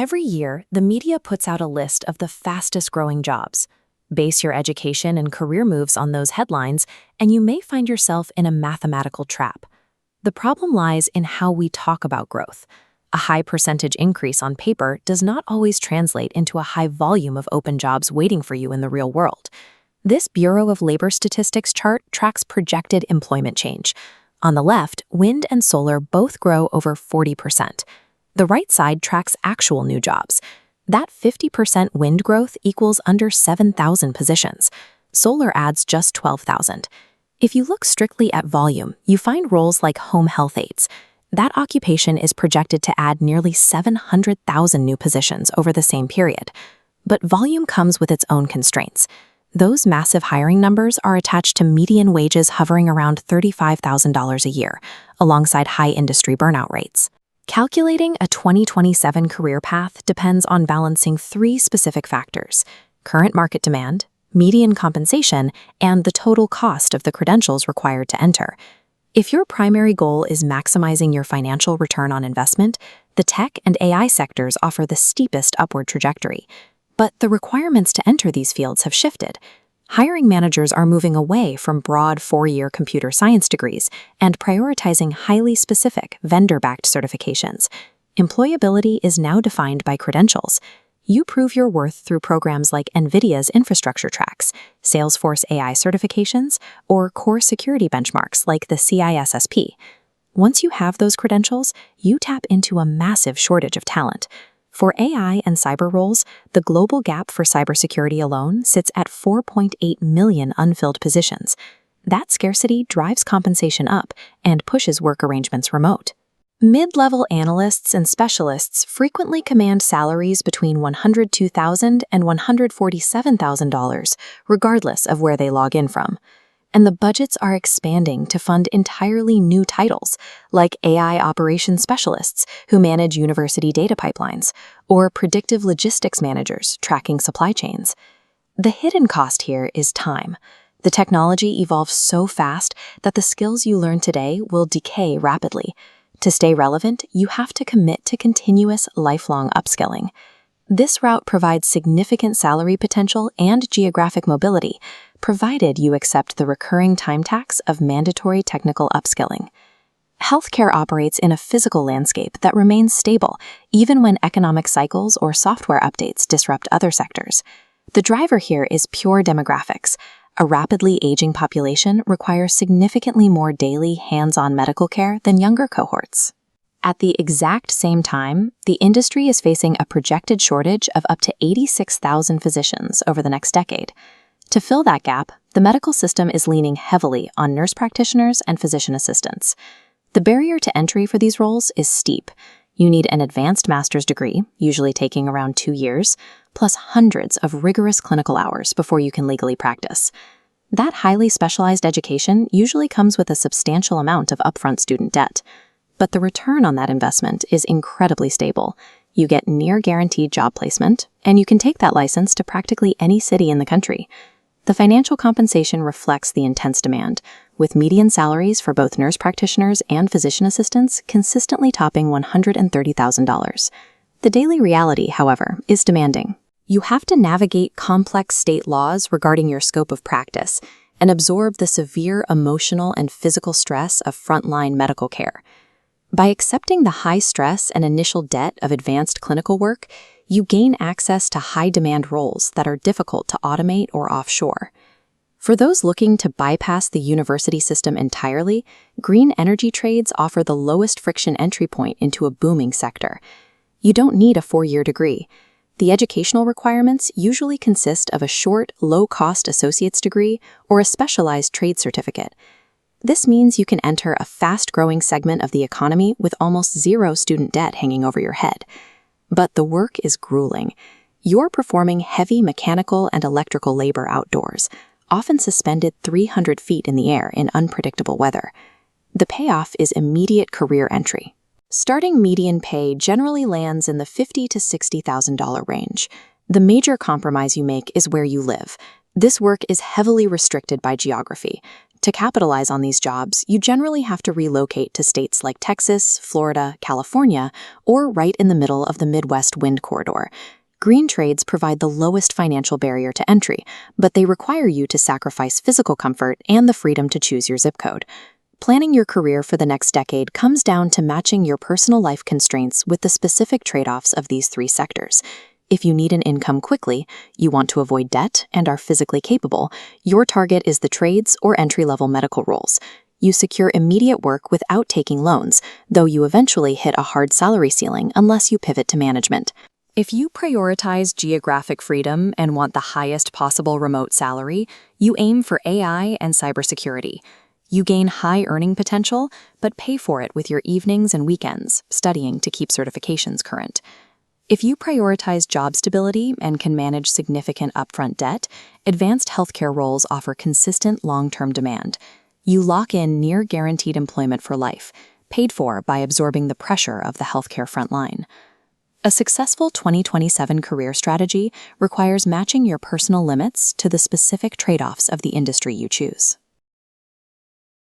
Every year, the media puts out a list of the fastest growing jobs. Base your education and career moves on those headlines, and you may find yourself in a mathematical trap. The problem lies in how we talk about growth. A high percentage increase on paper does not always translate into a high volume of open jobs waiting for you in the real world. This Bureau of Labor Statistics chart tracks projected employment change. On the left, wind and solar both grow over 40%. The right side tracks actual new jobs. That 50% wind growth equals under 7,000 positions. Solar adds just 12,000. If you look strictly at volume, you find roles like home health aides. That occupation is projected to add nearly 700,000 new positions over the same period. But volume comes with its own constraints. Those massive hiring numbers are attached to median wages hovering around $35,000 a year, alongside high industry burnout rates. Calculating a 2027 career path depends on balancing three specific factors: current market demand, median compensation, and the total cost of the credentials required to enter. If your primary goal is maximizing your financial return on investment, the tech and AI sectors offer the steepest upward trajectory. But the requirements to enter these fields have shifted. Hiring managers are moving away from broad 4-year computer science degrees and prioritizing highly specific, vendor-backed certifications. Employability is now defined by credentials. You prove your worth through programs like NVIDIA's infrastructure tracks, Salesforce AI certifications, or core security benchmarks like the CISSP. Once you have those credentials, you tap into a massive shortage of talent. For AI and cyber roles, the global gap for cybersecurity alone sits at 4.8 million unfilled positions. That scarcity drives compensation up and pushes work arrangements remote. Mid-level analysts and specialists frequently command salaries between $102,000 and $147,000, regardless of where they log in from. And the budgets are expanding to fund entirely new titles, like AI operations specialists who manage university data pipelines, or predictive logistics managers tracking supply chains. The hidden cost here is time. The technology evolves so fast that the skills you learn today will decay rapidly. To stay relevant, you have to commit to continuous, lifelong upskilling. This route provides significant salary potential and geographic mobility, provided you accept the recurring time tax of mandatory technical upskilling. Healthcare operates in a physical landscape that remains stable, even when economic cycles or software updates disrupt other sectors. The driver here is pure demographics. A rapidly aging population requires significantly more daily hands-on medical care than younger cohorts. At the exact same time, the industry is facing a projected shortage of up to 86,000 physicians over the next decade. To fill that gap, the medical system is leaning heavily on nurse practitioners and physician assistants. The barrier to entry for these roles is steep. You need an advanced master's degree, usually taking around 2 years, plus hundreds of rigorous clinical hours before you can legally practice. That highly specialized education usually comes with a substantial amount of upfront student debt. But the return on that investment is incredibly stable. You get near guaranteed job placement, and you can take that license to practically any city in the country. The financial compensation reflects the intense demand, with median salaries for both nurse practitioners and physician assistants consistently topping $130,000. The daily reality, however, is demanding. You have to navigate complex state laws regarding your scope of practice and absorb the severe emotional and physical stress of frontline medical care. By accepting the high stress and initial debt of advanced clinical work, you gain access to high-demand roles that are difficult to automate or offshore. For those looking to bypass the university system entirely, green energy trades offer the lowest friction entry point into a booming sector. You don't need a 4-year degree. The educational requirements usually consist of a short, low-cost associate's degree or a specialized trade certificate. This means you can enter a fast-growing segment of the economy with almost zero student debt hanging over your head. But the work is grueling. You're performing heavy mechanical and electrical labor outdoors, often suspended 300 feet in the air in unpredictable weather. The payoff is immediate career entry. Starting median pay generally lands in the $50,000 to $60,000 range. The major compromise you make is where you live. This work is heavily restricted by geography. To capitalize on these jobs, you generally have to relocate to states like Texas, Florida, California, or right in the middle of the Midwest wind corridor. Green trades provide the lowest financial barrier to entry, but they require you to sacrifice physical comfort and the freedom to choose your zip code. Planning your career for the next decade comes down to matching your personal life constraints with the specific trade-offs of these three sectors. If you need an income quickly, you want to avoid debt, and are physically capable, your target is the trades or entry-level medical roles. You secure immediate work without taking loans, though you eventually hit a hard salary ceiling unless you pivot to management. If you prioritize geographic freedom and want the highest possible remote salary, you aim for AI and cybersecurity. You gain high earning potential, but pay for it with your evenings and weekends, studying to keep certifications current. If you prioritize job stability and can manage significant upfront debt, advanced healthcare roles offer consistent long-term demand. You lock in near guaranteed employment for life, paid for by absorbing the pressure of the healthcare front line. A successful 2027 career strategy requires matching your personal limits to the specific trade-offs of the industry you choose.